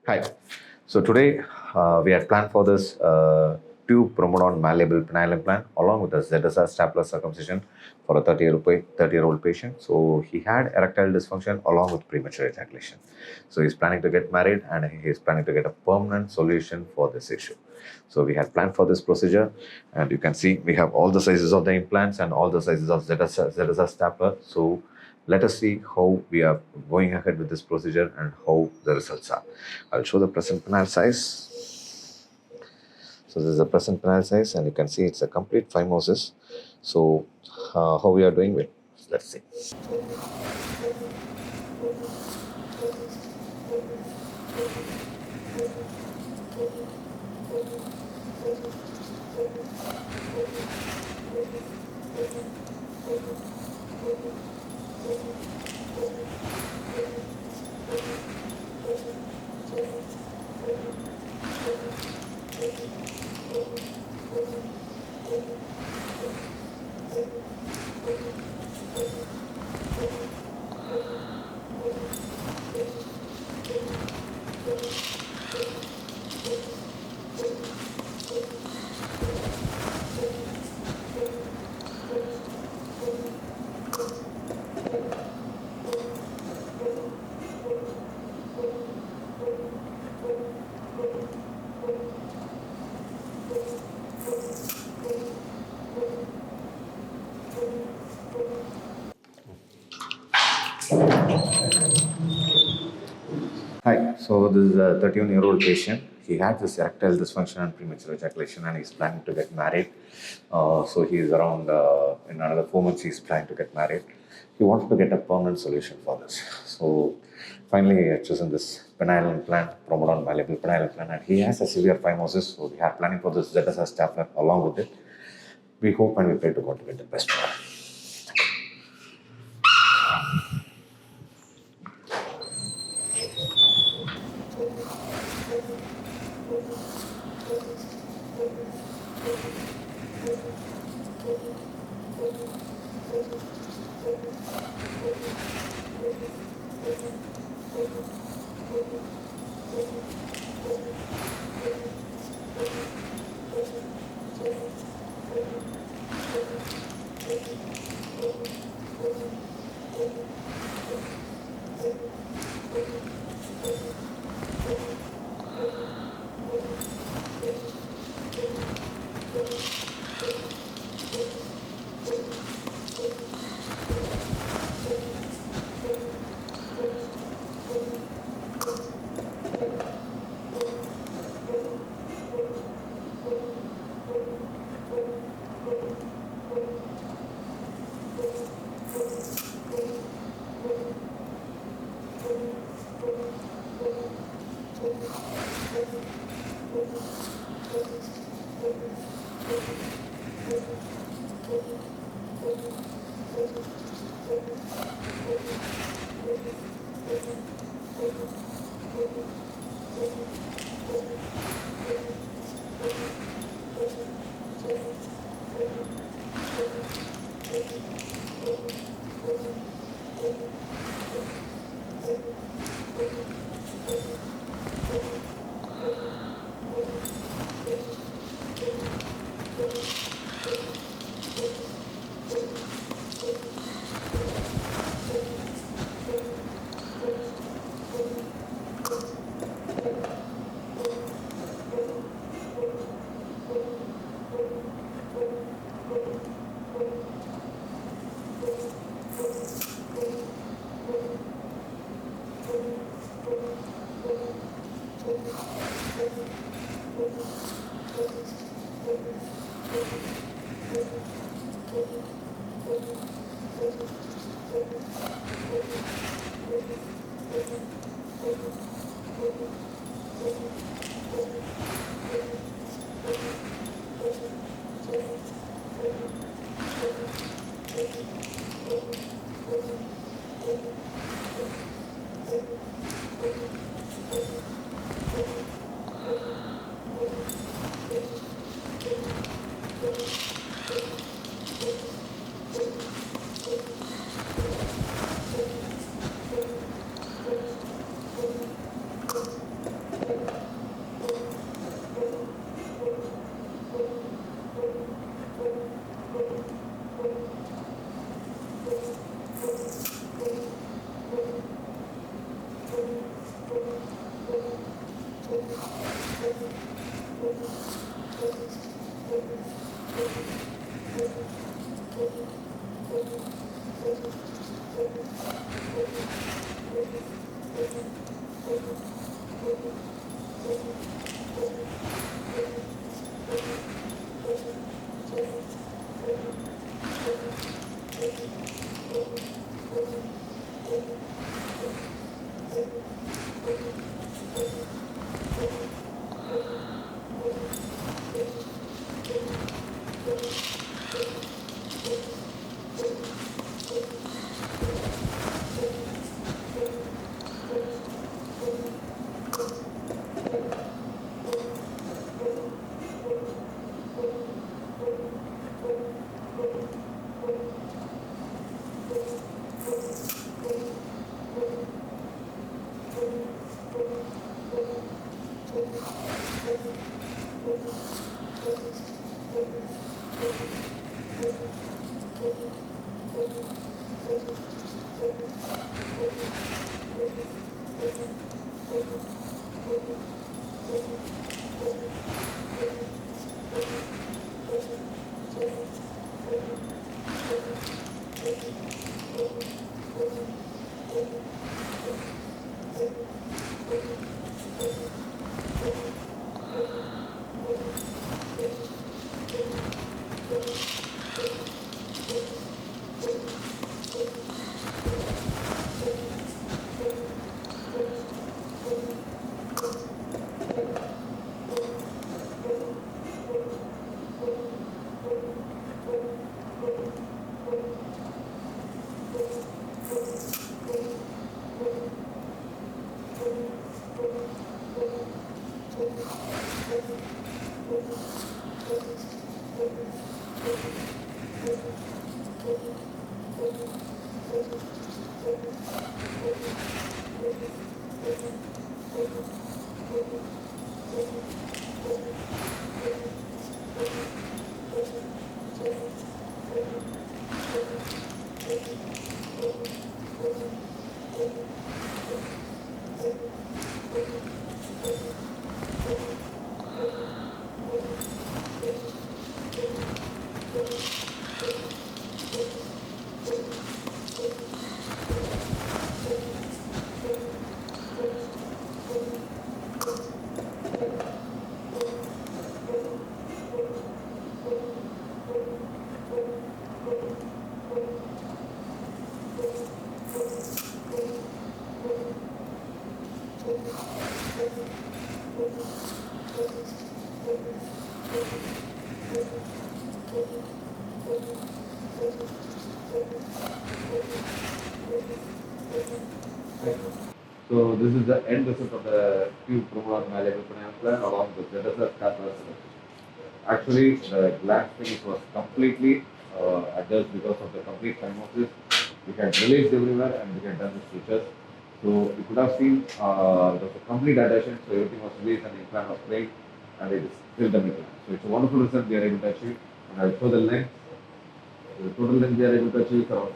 Hi. So today we had planned for this two Promedon malleable penile implant along with a ZSR stapler circumcision for a 30-year-old patient. So he had erectile dysfunction along with premature ejaculation. So he's planning to get married and he's planning to get a permanent solution for this issue. So we had planned for this procedure, and you can see we have all the sizes of the implants and all the sizes of ZSR stapler. So let us see how we are going ahead with this procedure and how the results are. I'll show the present penile size. So this is the present penile size, and you can see it's a complete phimosis. So how we are doing with, let's see. Hi, so this is a 31-year-old patient. He had this erectile dysfunction and premature ejaculation, and he's planning to get married. So he's around, in another 4 months, he's planning to get married. He wanted to get a permanent solution for this. So finally, he had chosen this penile implant, Promedon malleable penile implant, and he has a severe phimosis. So we are planning for this ZSR stapler along with it. We hope and we pray to God to get the best for him. So this is the end result of the tube Promedon malleable penile implant along with ZSS catheter circumcision. Actually, the gland finish was completely adjusted because of the complete phimosis. We had released everywhere and we had done the sutures. So you could have seen it was a complete adhesion, so everything was released and the implant was placed and it is still the implant. So it's a wonderful result we are able to achieve. And I'll show the length. The total length we are able to achieve is around